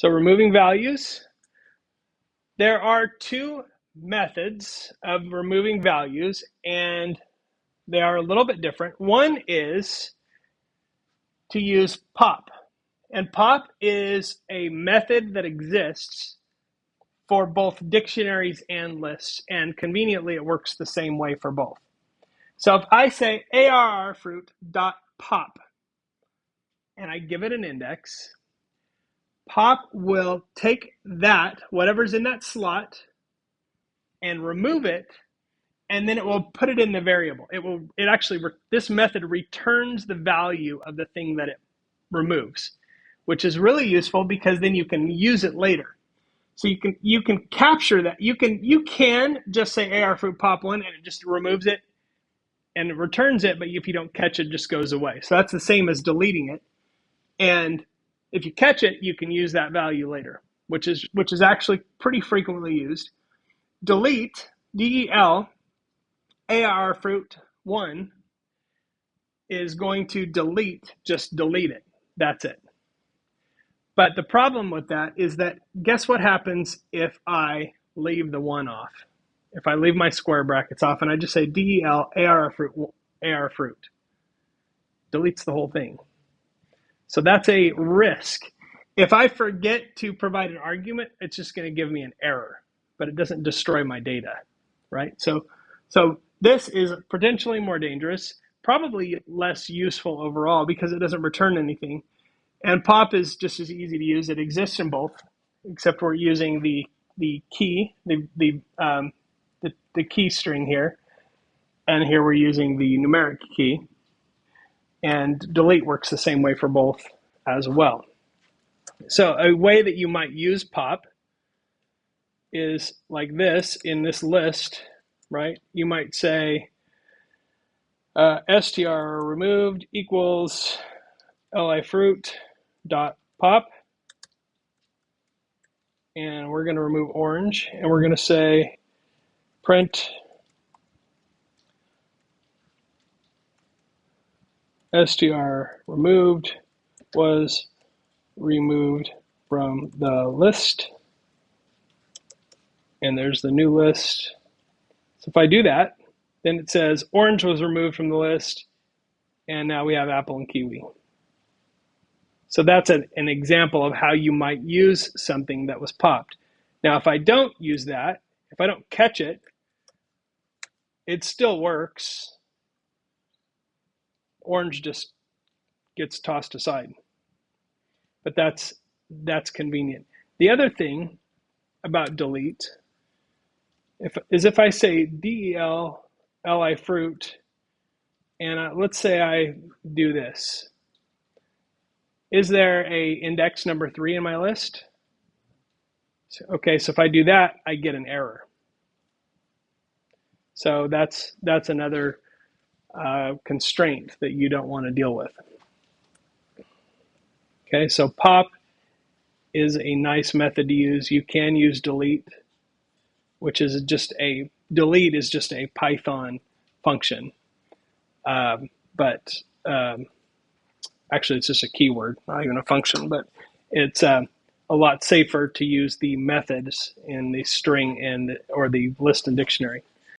So removing values. There are two methods of removing values, and they are a little bit different. One is to use pop. And pop is a method that exists for both dictionaries and lists, and conveniently it works the same way for both. So if I say arrfruit.pop and I give it an index, pop will take that, whatever's in that slot, and remove it, and then it will put it in the variable. This method returns the value of the thing that it removes, which is really useful because then you can use it later. So you can capture that. You can just say arrfruit pop1 and it just removes it and it returns it, but if you don't catch it, it just goes away. So that's the same as deleting it. And if you catch it, you can use that value later, which is actually pretty frequently used. Delete, del, arrfruit1 is going to just delete it. That's it. But the problem with that is that, guess what happens if I leave the 1 off? If I leave my square brackets off and I just say del arrfruit, deletes the whole thing. So that's a risk. If I forget to provide an argument, it's just going to give me an error, but it doesn't destroy my data, right? So this is potentially more dangerous, probably less useful overall because it doesn't return anything. And pop is just as easy to use. It exists in both, except we're using the key, the key string here, and here we're using the numeric key. And delete works the same way for both as well. So a way that you might use pop is like this in this list, right? You might say str removed equals lifruit dot pop, and we're going to remove orange, and we're going to say print str removed was removed from the list, and there's the new list. So if I do that, then it says orange was removed from the list, and now we have apple and kiwi. So that's an example of how you might use something that was popped. Now, if I don't use that, if I don't catch it, it still works. Orange just gets tossed aside. But that's convenient. The other thing about delete is if I say del li fruit, and let's say I do this. Is there a index number 3 in my list? Okay, so if I do that, I get an error. So that's another constraint that you don't want to deal with. Okay, so pop is a nice method to use. You can use delete, which is just a Python function. But actually it's just a keyword, not even a function, but it's a lot safer to use the methods in the string or the list and dictionary.